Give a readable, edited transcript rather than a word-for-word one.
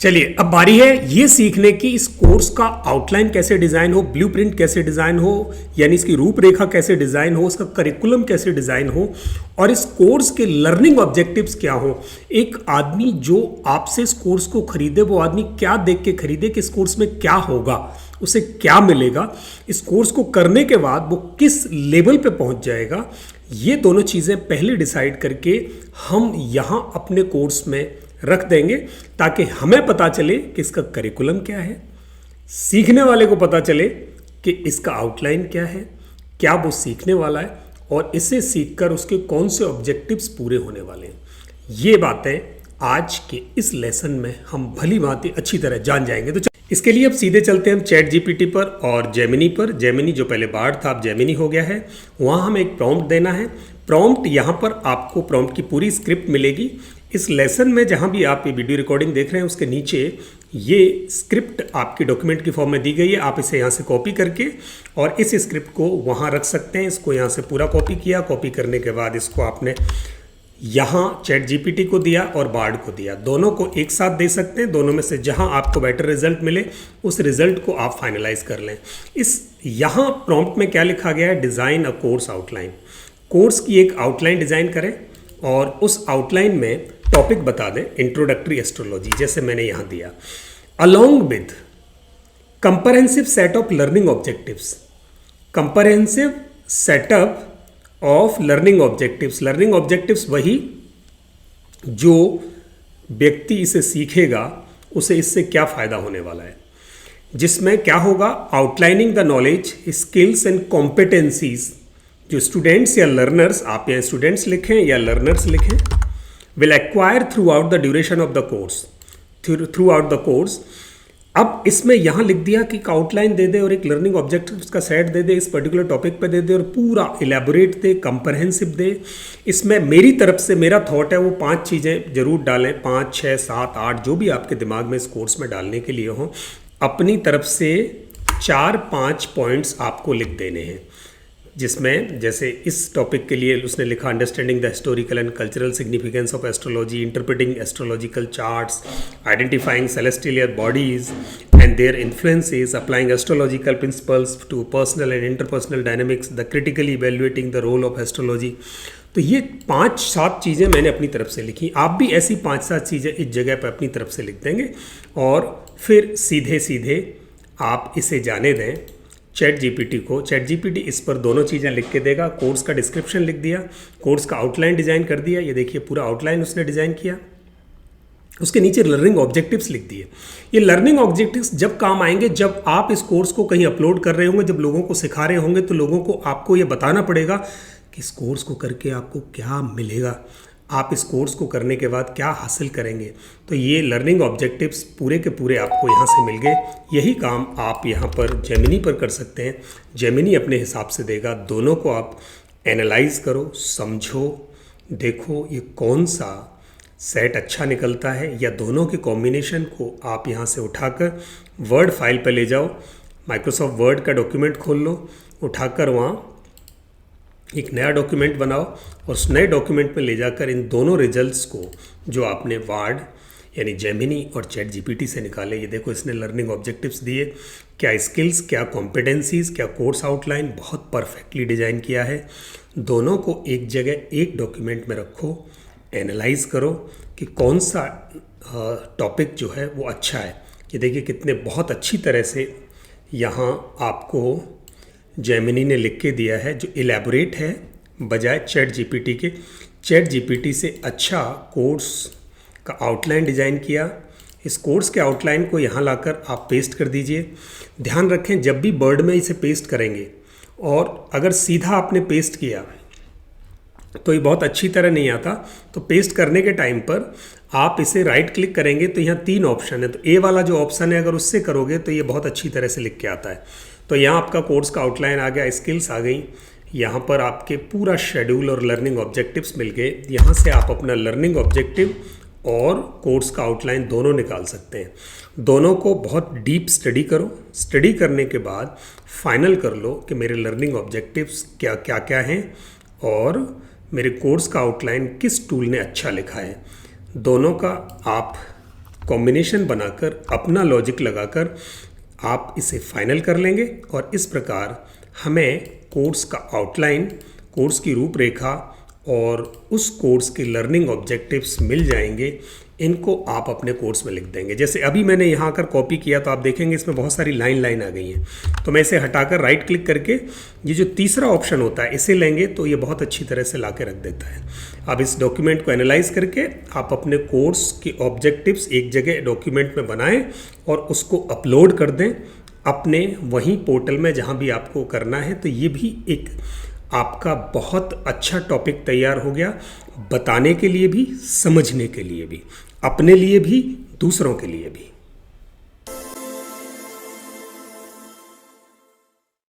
चलिए अब बारी है ये सीखने की इस कोर्स का आउटलाइन कैसे डिजाइन हो, ब्लूप्रिंट कैसे डिजाइन हो, यानी इसकी रूपरेखा कैसे डिजाइन हो, इसका करिकुलम कैसे डिजाइन हो और इस कोर्स के लर्निंग ऑब्जेक्टिव्स क्या हो। एक आदमी जो आपसे इस कोर्स को खरीदे वो आदमी क्या देख के खरीदे कि इस कोर्स में क्या होगा, उसे क्या मिलेगा, इस कोर्स को करने के बाद वो किस लेवल पे पहुंच जाएगा। ये दोनों चीज़ें पहले डिसाइड करके हम यहाँ अपने कोर्स में रख देंगे ताकि हमें पता चले कि इसका करिकुलम क्या है, सीखने वाले को पता चले कि इसका आउटलाइन क्या है, क्या वो सीखने वाला है और इसे सीखकर उसके कौन से ऑब्जेक्टिव्स पूरे होने वाले हैं। ये बातें आज के इस लेसन में हम भली भांति अच्छी तरह जान जाएंगे। तो इसके लिए अब सीधे चलते हैं हम चैट जीपीटी पर और जेमिनी पर। जेमिनी जो पहले बार्ड था अब जेमिनी हो गया है। वहाँ हमें एक प्रॉम्प्ट देना है। प्रॉम्प्ट यहाँ पर आपको प्रॉम्प्ट की पूरी स्क्रिप्ट मिलेगी। इस लेसन में जहाँ भी आप ये वीडियो रिकॉर्डिंग देख रहे हैं उसके नीचे ये स्क्रिप्ट आपकी डॉक्यूमेंट की फॉर्म में दी गई है। आप इसे यहाँ से कॉपी करके और इस स्क्रिप्ट को वहाँ रख सकते हैं। इसको यहाँ से पूरा कॉपी किया, कॉपी करने के बाद इसको आपने यहाँ चैट जीपीटी को दिया और बार्ड को दिया। दोनों को एक साथ दे सकते हैं। दोनों में से जहाँ आपको बेटर रिजल्ट मिले उस रिजल्ट को आप फाइनलाइज कर लें। इस यहाँ प्रॉम्प्ट में क्या लिखा गया है, design a course outline. Course की एक आउटलाइन डिज़ाइन करें और उस आउटलाइन में टॉपिक बता दें, इंट्रोडक्टरी एस्ट्रोलॉजी जैसे मैंने यहाँ दिया, along with comprehensive set of learning objectives. Comprehensive setup of learning objectives. Learning objectives वही जो व्यक्ति इसे सीखेगा उसे इससे क्या फ़ायदा होने वाला है, जिसमें क्या होगा, outlining the knowledge, skills and competencies जो स्टूडेंट्स या लर्नर्स, आप यहाँ स्टूडेंट्स लिखें या लर्नर्स लिखें, will acquire through out the duration of the course, through out the course. अब इसमें यहाँ लिख दिया कि आउटलाइन दे दे और एक लर्निंग ऑब्जेक्टिव्स का सेट दे दे, इस पर्टिकुलर टॉपिक पे दे दे और पूरा इलेबोरेट दे, कंप्रहेंसिव दे। इसमें मेरी तरफ से मेरा थॉट है वो 5 चीज़ें जरूर डालें, 5, 6, 7, 8 जो भी आपके दिमाग में इस कोर्स में डालने के लिए हो। अपनी तरफ से 4-5 पॉइंट्स आपको लिख देने हैं, जिसमें जैसे इस टॉपिक के लिए उसने लिखा understanding the historical and cultural significance of astrology, interpreting astrological charts, identifying celestial bodies and their influences, applying astrological principles to personal and interpersonal dynamics, the critically evaluating the role of astrology. तो ये 5-7 चीज़ें मैंने अपनी तरफ से लिखी। आप भी ऐसी 5-7 चीज़ें इस जगह पर अपनी तरफ से लिख देंगे और फिर सीधे सीधे आप इसे जाने दें चैट जीपीटी को। चैट जीपीटी इस पर दोनों चीज़ें लिख के देगा। कोर्स का डिस्क्रिप्शन लिख दिया, कोर्स का आउटलाइन डिज़ाइन कर दिया, ये देखिए पूरा आउटलाइन उसने डिज़ाइन किया। उसके नीचे लर्निंग ऑब्जेक्टिव्स लिख दिए। ये लर्निंग ऑब्जेक्टिव्स जब काम आएंगे, जब आप इस कोर्स को कहीं अपलोड कर रहे होंगे, जब लोगों को सिखा रहे होंगे, तो लोगों को आपको ये बताना पड़ेगा कि इस कोर्स को करके आपको क्या मिलेगा, आप इस कोर्स को करने के बाद क्या हासिल करेंगे। तो ये लर्निंग ऑब्जेक्टिव्स पूरे के पूरे आपको यहाँ से मिल गए। यही काम आप यहाँ पर जेमिनी पर कर सकते हैं। जेमिनी अपने हिसाब से देगा। दोनों को आप एनालाइज करो, समझो, देखो ये कौन सा सेट अच्छा निकलता है, या दोनों के कॉम्बिनेशन को आप यहाँ से उठाकर वर्ड फाइल पर ले जाओ। माइक्रोसॉफ्ट वर्ड का डॉक्यूमेंट खोल लो, उठाकर वहाँ एक नया डॉक्यूमेंट बनाओ और उस नए डॉक्यूमेंट में ले जाकर इन दोनों रिजल्ट्स को जो आपने वार्ड यानी जेमिनी और चैट जीपीटी से निकाले, ये देखो इसने लर्निंग ऑब्जेक्टिव्स दिए, क्या स्किल्स, क्या कॉम्पिटेंसीज, क्या कोर्स आउटलाइन, बहुत परफेक्टली डिज़ाइन किया है। दोनों को एक जगह एक डॉक्यूमेंट में रखो, एनालाइज करो कि कौन सा टॉपिक जो है वो अच्छा है। ये देखिए कितने बहुत अच्छी तरह से यहाँ आपको जेमिनी ने लिख के दिया है, जो इलेबोरेट है बजाय चैट जीपीटी के। चैट जीपीटी से अच्छा कोर्स का आउटलाइन डिज़ाइन किया। इस कोर्स के आउटलाइन को यहाँ लाकर आप पेस्ट कर दीजिए। ध्यान रखें जब भी वर्ड में इसे पेस्ट करेंगे, और अगर सीधा आपने पेस्ट किया तो ये बहुत अच्छी तरह नहीं आता। तो पेस्ट करने के टाइम पर आप इसे राइट क्लिक करेंगे तो यहाँ 3 ऑप्शन है। तो ए वाला जो ऑप्शन है अगर उससे करोगे तो ये बहुत अच्छी तरह से लिख के आता है। तो यहाँ आपका कोर्स का आउटलाइन आ गया, स्किल्स आ गई, यहाँ पर आपके पूरा शेड्यूल और लर्निंग ऑब्जेक्टिव्स मिल गए। यहाँ से आप अपना लर्निंग ऑब्जेक्टिव और कोर्स का आउटलाइन दोनों निकाल सकते हैं। दोनों को बहुत डीप स्टडी करो। स्टडी करने के बाद फाइनल कर लो कि मेरे लर्निंग ऑब्जेक्टिव्स क्या क्या क्या हैं और मेरे कोर्स का आउटलाइन किस टूल ने अच्छा लिखा है। दोनों का आप कॉम्बिनेशन बनाकर अपना लॉजिक लगाकर आप इसे फाइनल कर लेंगे और इस प्रकार हमें कोर्स का आउटलाइन, कोर्स की रूपरेखा और उस कोर्स के लर्निंग ऑब्जेक्टिव्स मिल जाएंगे। इनको आप अपने कोर्स में लिख देंगे। जैसे अभी मैंने यहाँ आकर कॉपी किया तो आप देखेंगे इसमें बहुत सारी लाइन आ गई हैं। तो मैं इसे हटाकर राइट क्लिक करके ये जो तीसरा ऑप्शन होता है इसे लेंगे तो ये बहुत अच्छी तरह से ला के रख देता है। अब इस डॉक्यूमेंट को एनालाइज करके आप अपने कोर्स के ऑब्जेक्टिव्स एक जगह डॉक्यूमेंट में बनाएं और उसको अपलोड कर दें अपने वहीं पोर्टल में जहाँ भी आपको करना है। तो ये भी एक आपका बहुत अच्छा टॉपिक तैयार हो गया, बताने के लिए भी, समझने के लिए भी, अपने लिए भी, दूसरों के लिए भी।